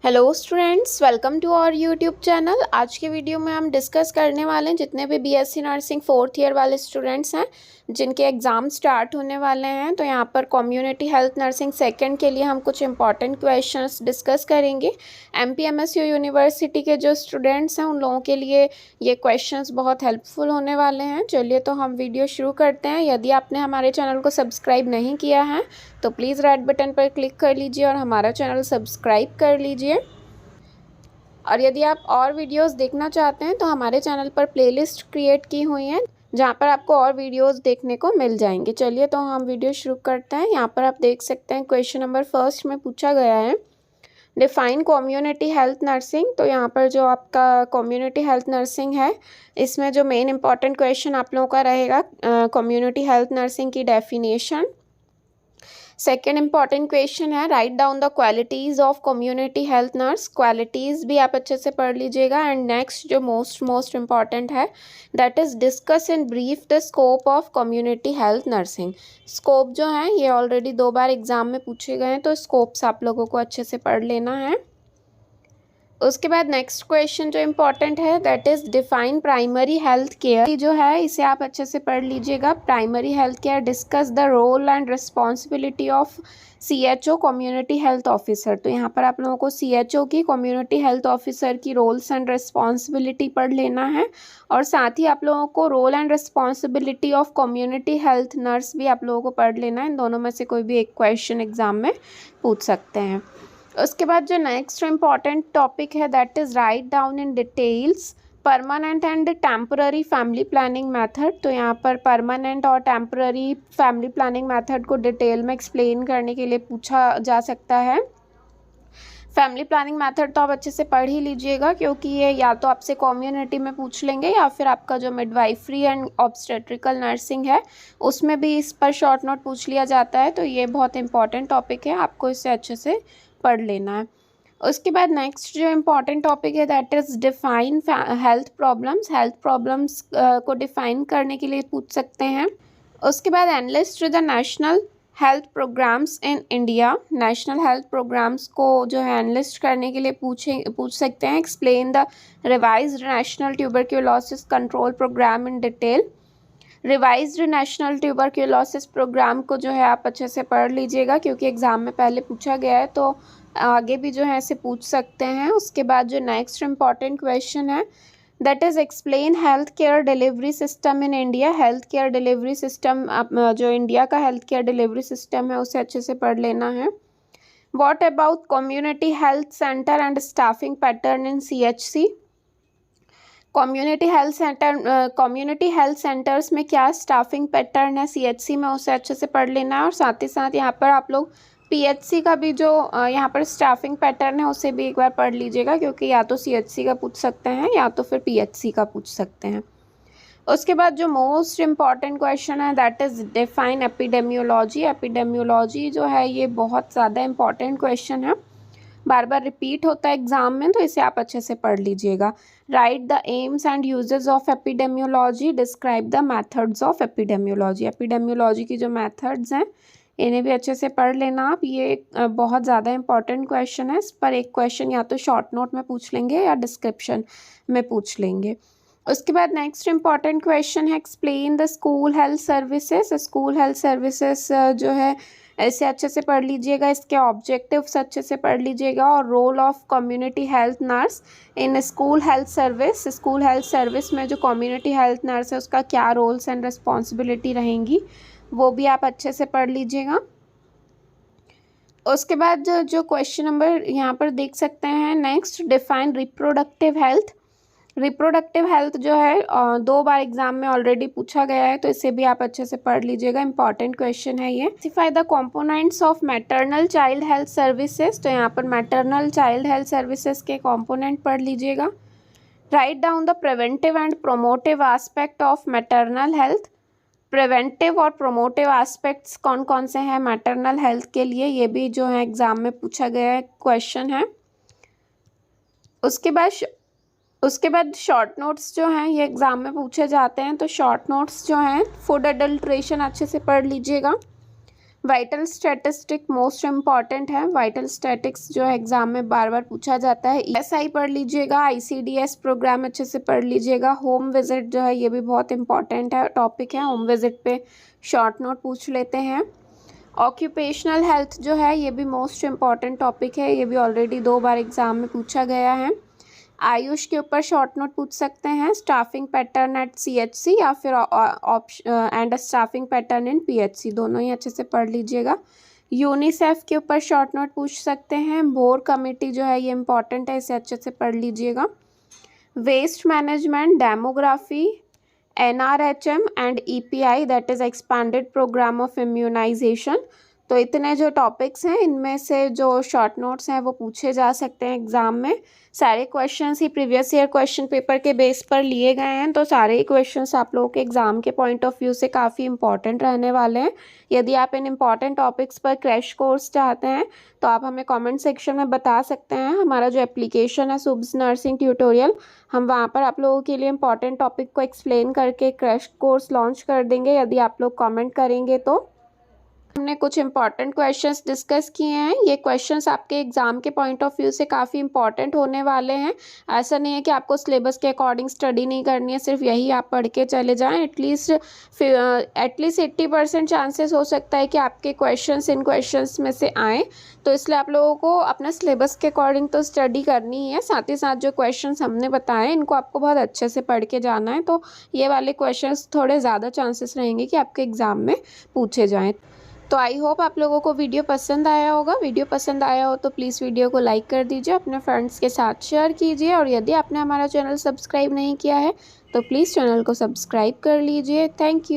Hello students, welcome to our YouTube channel. आज के video में हम डिस्कस करने वाले हैं जितने भी बीएससी नर्सिंग 4th ईयर वाले स्टूडेंट्स हैं जिनके एग्ज़ाम स्टार्ट होने वाले हैं। तो यहाँ पर कम्युनिटी हेल्थ नर्सिंग सेकंड के लिए हम कुछ इंपॉर्टेंट क्वेश्चंस डिस्कस करेंगे। एमपीएमएसयू यूनिवर्सिटी के जो स्टूडेंट्स हैं उन लोगों के लिए ये क्वेश्चंस बहुत हेल्पफुल होने वाले हैं। चलिए तो हम वीडियो शुरू करते हैं। यदि आपने हमारे चैनल को सब्सक्राइब नहीं किया है तो प्लीज़ रेड बटन पर क्लिक कर लीजिए और हमारा चैनल सब्सक्राइब कर लीजिए। और यदि आप और वीडियोस देखना चाहते हैं तो हमारे चैनल पर प्लेलिस्ट क्रिएट की हुई है जहां पर आपको और वीडियोस देखने को मिल जाएंगे। चलिए तो हम वीडियो शुरू करते हैं। यहाँ पर आप देख सकते हैं क्वेश्चन नंबर फर्स्ट में पूछा गया है डिफाइन कम्युनिटी हेल्थ नर्सिंग। तो यहाँ पर जो आपका कम्युनिटी हेल्थ नर्सिंग है इसमें जो मेन इंपॉर्टेंट क्वेश्चन आप लोगों का रहेगा कम्युनिटी हेल्थ नर्सिंग की डेफिनेशन। सेकेंड इंपॉर्टेंट क्वेश्चन है write down the qualities of community health nurse. Qualities भी आप अच्छे से पढ़ लीजिएगा। एंड नेक्स्ट जो मोस्ट इम्पॉर्टेंट है that is discuss in brief the scope of community health nursing. Scope जो है ये ऑलरेडी 2 बार एग्जाम में पूछे गए हैं तो स्कोप्स आप लोगों को अच्छे से पढ़ लेना है। उसके बाद नेक्स्ट क्वेश्चन जो इम्पोर्टेंट है that is define primary health care. जो है इसे आप अच्छे से पढ़ लीजिएगा। Primary health care discuss the role and responsibility of CHO community health officer. तो यहाँ पर आप लोगों को सीएचओ की कम्युनिटी हेल्थ ऑफिसर की रोल्स एंड रिस्पॉन्सिबिलिटी पढ़ लेना है। और साथ ही आप लोगों को role and responsibility of community health nurse भी आप लोगों को पढ़ लेना है। इन दोनों में से कोई भी एक क्वेश्चन एग्जाम में पूछ सकते हैं। उसके बाद जो नेक्स्ट इम्पॉर्टेंट टॉपिक है that is write down in details permanent and temporary family planning method. तो यहाँ पर परमानेंट और टेम्पररी फैमिली प्लानिंग मेथड को डिटेल में एक्सप्लेन करने के लिए पूछा जा सकता है। फैमिली प्लानिंग मेथड तो आप अच्छे से पढ़ ही लीजिएगा क्योंकि ये या तो आपसे कम्युनिटी में पूछ लेंगे या फिर आपका जो मिडवाइफरी एंड ऑब्स्टेट्रिकल नर्सिंग है उसमें भी इस पर शॉर्ट नोट पूछ लिया जाता है। तो ये बहुत इंपॉर्टेंट टॉपिक है, आपको इसे अच्छे से पढ़ लेना है। उसके बाद नेक्स्ट जो इम्पॉर्टेंट टॉपिक है that is define health problems. Health problems को डिफाइन करने के लिए पूछ सकते हैं। उसके बाद analyst the national health programmes in India. National health programmes को जो है एनालिस्ट करने के लिए पूछ सकते हैं। Explain the revised national tuberculosis control programme in detail. Revised national tuberculosis programme को जो है आप अच्छे से पढ़ लीजिएगा क्योंकि एग्ज़ाम में पहले पूछा गया है तो आगे भी जो है इसे पूछ सकते हैं। उसके बाद जो नेक्स्ट इम्पॉर्टेंट क्वेश्चन है that is explain health care delivery system in India. Health care delivery system जो इंडिया का हेल्थ केयर डिलीवरी सिस्टम है उसे अच्छे से पढ़ लेना है। What about community health centre and staffing pattern in CHC. Community health centres में क्या स्टाफिंग पैटर्न है सीएचसी में उसे अच्छे से पढ़ लेना है। और साथ ही साथ यहाँ पर आप लोग पीएचसी का भी जो यहाँ पर स्टाफिंग पैटर्न है उसे भी एक बार पढ़ लीजिएगा क्योंकि या तो सीएचसी का पूछ सकते हैं या तो फिर पीएचसी का पूछ सकते हैं। उसके बाद जो मोस्ट इम्पॉर्टेंट क्वेश्चन है that is define epidemiology. Epidemiology जो है ये बहुत ज़्यादा इम्पॉर्टेंट क्वेश्चन है, बार बार रिपीट होता है एग्जाम में तो इसे आप अच्छे से पढ़ लीजिएगा। Right the AIIMS and uses of epidemiology. Describe the methods of epidemiology. Epidemiology की जो मेथड्स हैं इन्हें भी अच्छे से पढ़ लेना आप। ये बहुत ज़्यादा इंपॉर्टेंट क्वेश्चन है। इस पर एक क्वेश्चन या तो शॉर्ट नोट में पूछ लेंगे या डिस्क्रिप्शन में पूछ लेंगे। उसके बाद नेक्स्ट इम्पॉर्टेंट क्वेश्चन है explain the school health services. School health services जो है ऐसे अच्छे से पढ़ लीजिएगा, इसके ऑब्जेक्टिव्स अच्छे से पढ़ लीजिएगा। और role of community health nurse in school health service. School health service में जो कम्युनिटी हेल्थ नर्स है उसका क्या रोल्स एंड रिस्पॉन्सिबिलिटी रहेंगी वो भी आप अच्छे से पढ़ लीजिएगा। उसके बाद जो क्वेश्चन नंबर यहाँ पर देख सकते हैं next define reproductive health. Reproductive health जो है 2 बार एग्जाम में ऑलरेडी पूछा गया है तो इसे भी आप अच्छे से पढ़ लीजिएगा, इंपॉर्टेंट क्वेश्चन है ये। Specify the components of maternal child health services. तो यहाँ पर मैटरनल चाइल्ड हेल्थ सर्विसेज के कंपोनेंट पढ़ लीजिएगा। Write down the preventive and promotive aspect of maternal health. Preventive और प्रोमोटिव एस्पेक्ट्स कौन कौन से हैं मैटरनल हेल्थ के लिए, ये भी जो है एग्जाम में पूछा गया है क्वेश्चन है। उसके बाद शॉर्ट नोट्स जो हैं ये एग्ज़ाम में पूछे जाते हैं तो शॉर्ट नोट्स जो हैं फूड अडल्ट्रेशन अच्छे से पढ़ लीजिएगा। वाइटल स्टैटिस्टिक मोस्ट इम्पॉर्टेंट है। वाइटल स्टैटिक्स जो है एग्जाम में बार बार पूछा जाता है। ESI पढ़ लीजिएगा, ICDS प्रोग्राम अच्छे से पढ़ लीजिएगा। होम विजिट जो है ये भी बहुत इंपॉर्टेंट है, टॉपिक है। होम विजिट पे शॉर्ट नोट पूछ लेते हैं। ऑक्यूपेशनल हेल्थ जो है ये भी मोस्ट इम्पॉर्टेंट टॉपिक है, ये भी ऑलरेडी 2 बार एग्जाम में पूछा गया है। आयुष के ऊपर शॉर्ट नोट पूछ सकते हैं। स्टाफिंग पैटर्न एट CHC या फिर and staffing pattern in PHC, दोनों ही अच्छे से पढ़ लीजिएगा। यूनिसेफ के ऊपर शॉर्ट नोट पूछ सकते हैं। बोर कमेटी जो है ये इंपॉर्टेंट है, इसे अच्छे से पढ़ लीजिएगा। Waste management, demography, NRHM and EPI that is expanded programme of immunization. तो इतने जो टॉपिक्स हैं इनमें से जो शॉर्ट नोट्स हैं वो पूछे जा सकते हैं एग्ज़ाम में। सारे क्वेश्चंस ही प्रीवियस ईयर क्वेश्चन पेपर के बेस पर लिए गए हैं, तो सारे ही क्वेश्चंस आप लोगों के एग्ज़ाम के पॉइंट ऑफ व्यू से काफ़ी इंपॉर्टेंट रहने वाले हैं। यदि आप इन इंपॉर्टेंट टॉपिक्स पर क्रैश कोर्स चाहते हैं तो आप हमें कमेंट सेक्शन में बता सकते हैं। हमारा जो एप्लीकेशन है शुभ्स नर्सिंग ट्यूटोरियल, हम वहाँ पर आप लोगों के लिए इंपॉर्टेंट टॉपिक को एक्सप्लेन करके क्रैश कोर्स लॉन्च कर देंगे यदि आप लोग कमेंट करेंगे तो। हमने कुछ इंपॉर्टेंट क्वेश्चंस डिस्कस किए हैं। ये क्वेश्चंस आपके एग्जाम के पॉइंट ऑफ व्यू से काफ़ी इंपॉर्टेंट होने वाले हैं। ऐसा नहीं है कि आपको सिलेबस के अकॉर्डिंग स्टडी नहीं करनी है, सिर्फ यही आप पढ़ के चले जाएं। एटलीस्ट 80% चांसेस हो सकता है कि आपके क्वेश्चंस इन क्वेश्चंस में से आएँ, तो इसलिए आप लोगों को अपना सिलेबस के अकॉर्डिंग तो स्टडी करनी ही है। साथ ही साथ जो क्वेश्चंस हमने बताए इनको आपको बहुत अच्छे से पढ़ के जाना है, तो ये वाले क्वेश्चंस थोड़े ज़्यादा चांसेस रहेंगे कि आपके एग्ज़ाम में पूछे जाएँ। तो आई होप आप लोगों को वीडियो पसंद आया होगा। वीडियो पसंद आया हो तो प्लीज़ वीडियो को लाइक कर दीजिए, अपने फ्रेंड्स के साथ शेयर कीजिए, और यदि आपने हमारा चैनल सब्सक्राइब नहीं किया है तो प्लीज़ चैनल को सब्सक्राइब कर लीजिए। Thank you.